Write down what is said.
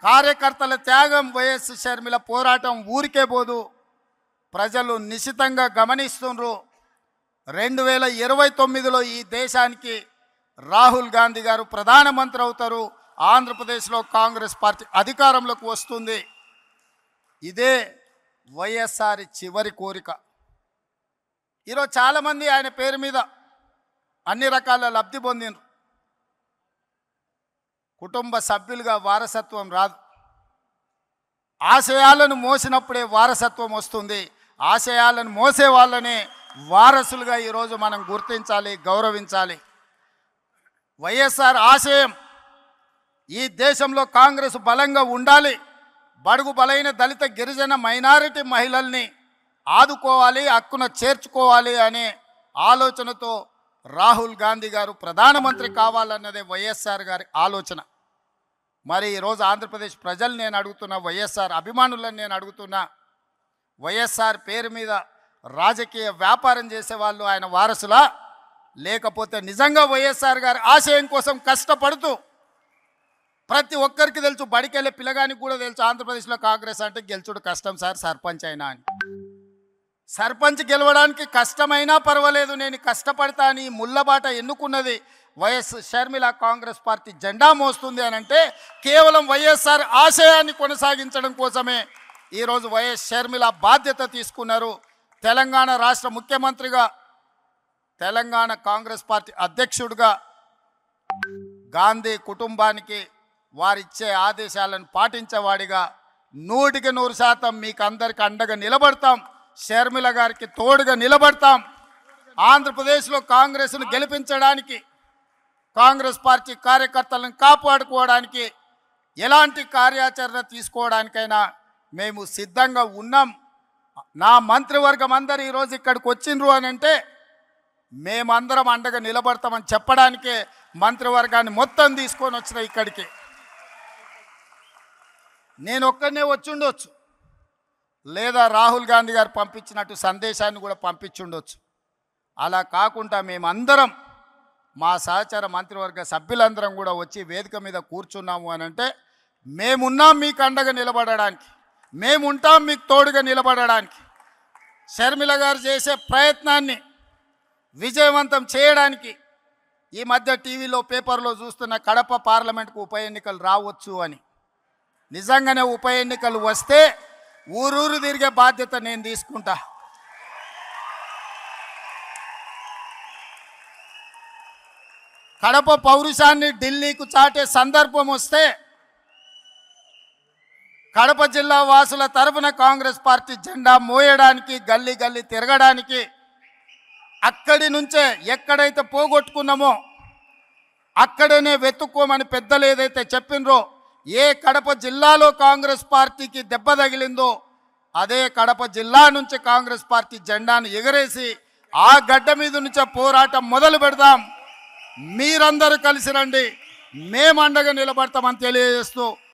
కార్యకర్తల త్యాగం, వైఎస్ షర్మిల పోరాటం ఊరికే పోదు. ప్రజలు నిశితంగా గమనిస్తున్నారు. 2029లో ఈ దేశానికి రాహుల్ గాంధీ గారు ప్రధానమంత్రి అవుతారు. ఆంధ్రప్రదేశ్లో కాంగ్రెస్ పార్టీ అధికారంలోకి వస్తుంది. ఇదే వైఎస్ఆర్ చివరి కోరిక. ఈరోజు చాలామంది ఆయన పేరు మీద అన్ని రకాల లబ్ధి పొందినారు. కుటుంబ సభ్యులుగా వారసత్వం రాదు. ఆశయాలను మోసినప్పుడే వారసత్వం వస్తుంది. ఆశయాలను మోసే వాళ్ళనే వారసులుగా ఈరోజు మనం గుర్తించాలి, గౌరవించాలి. వైఎస్ఆర్ ఆశయం ఈ దేశంలో కాంగ్రెస్ బలంగా ఉండాలి. బడుగు బలైన దళిత గిరిజన మైనారిటీ మహిళల్ని ఆదుకోవాలి, హక్కున చేర్చుకోవాలి అనే ఆలోచనతో రాహుల్ గాంధీ గారు ప్రధానమంత్రి కావాలన్నదే వైఎస్ఆర్ గారి ఆలోచన. మరి ఈరోజు ఆంధ్రప్రదేశ్ ప్రజలు నేను అడుగుతున్నా, వైఎస్ఆర్ అభిమానులను నేను అడుగుతున్నా, వైఎస్ఆర్ పేరు మీద రాజకీయ వ్యాపారం చేసేవాళ్ళు ఆయన వారసులా, లేకపోతే నిజంగా వైఎస్ఆర్ గారి ఆశయం కోసం కష్టపడుతూ, ప్రతి ఒక్కరికి తెలుసు, బడికెళ్ళే పిల్లగానికి కూడా తెలుసు ఆంధ్రప్రదేశ్లో కాంగ్రెస్ అంటే గెలుచుడు కష్టం సార్, సర్పంచ్ అయినా అని. సర్పంచ్ గెలవడానికి కష్టమైనా పర్వాలేదు, నేను కష్టపడతా అని ముళ్ళబాట ఎన్నుకున్నది వైఎస్ షర్మిల. కాంగ్రెస్ పార్టీ జెండా మోస్తుంది అని అంటే కేవలం వైఎస్ఆర్ ఆశయాన్ని కొనసాగించడం కోసమే ఈరోజు వైఎస్ షర్మిల బాధ్యత తీసుకున్నారు. తెలంగాణ రాష్ట్ర ముఖ్యమంత్రిగా, తెలంగాణ కాంగ్రెస్ పార్టీ అధ్యక్షుడిగా గాంధీ కుటుంబానికి వారిచ్చే ఆదేశాలను పాటించేవాడిగా 100% మీకు అందరికి అండగా నిలబడతాం. షర్మిల గారికి తోడుగా నిలబడతాం. ఆంధ్రప్రదేశ్లో కాంగ్రెస్ను గెలిపించడానికి, కాంగ్రెస్ పార్టీ కార్యకర్తలను కాపాడుకోవడానికి, ఎలాంటి కార్యాచరణ తీసుకోవడానికైనా మేము సిద్ధంగా ఉన్నాం. నా మంత్రివర్గం అందరూ ఈరోజు ఇక్కడికి వచ్చిండ్రు అని అంటే మేమందరం అండగా నిలబడతామని చెప్పడానికే మంత్రివర్గాన్ని మొత్తం తీసుకొని వచ్చిన ఇక్కడికి. నేను ఒక్కడనే వచ్చి ఉండొచ్చు, లేదా రాహుల్ గాంధీ గారు పంపించినట్టు సందేశాన్ని కూడా పంపించుండొచ్చు. అలా కాకుండా మేమందరం, మా సహచర మంత్రివర్గ సభ్యులందరం కూడా వచ్చి వేదిక మీద కూర్చున్నాము అని అంటే మేమున్నాం మీకు అండగా నిలబడడానికి, మేముంటాం మీకు తోడుగా నిలబడడానికి. షర్మిల గారు చేసే ప్రయత్నాన్ని విజయవంతం చేయడానికి ఈ మధ్య టీవీలో, పేపర్లో చూస్తున్న కడప పార్లమెంట్కు ఉప ఎన్నికలు రావచ్చు అని. నిజంగానే ఉప ఎన్నికలు వస్తే ఊరూరు తిరిగే బాధ్యత నేను తీసుకుంటా. కడప పౌరుషాన్ని ఢిల్లీకు చాటే సందర్భం వస్తే కడప జిల్లా వాసుల తరఫున కాంగ్రెస్ పార్టీ జెండా మోయడానికి, గల్లీ గల్లీ తిరగడానికి, అక్కడి నుంచే ఎక్కడైతే పోగొట్టుకున్నామో అక్కడనే వెతుక్కోమని పెద్దలు ఏదైతే చెప్పినరో, ఏ కడప జిల్లాలో కాంగ్రెస్ పార్టీకి దెబ్బ తగిలిందో అదే కడప జిల్లా నుంచి కాంగ్రెస్ పార్టీ జెండాను ఎగరేసి ఆ గడ్డ మీద నుంచే పోరాటం మొదలు పెడదాం. మీరందరూ కలిసి రండి, మేము అండగా నిలబడతామని తెలియజేస్తూ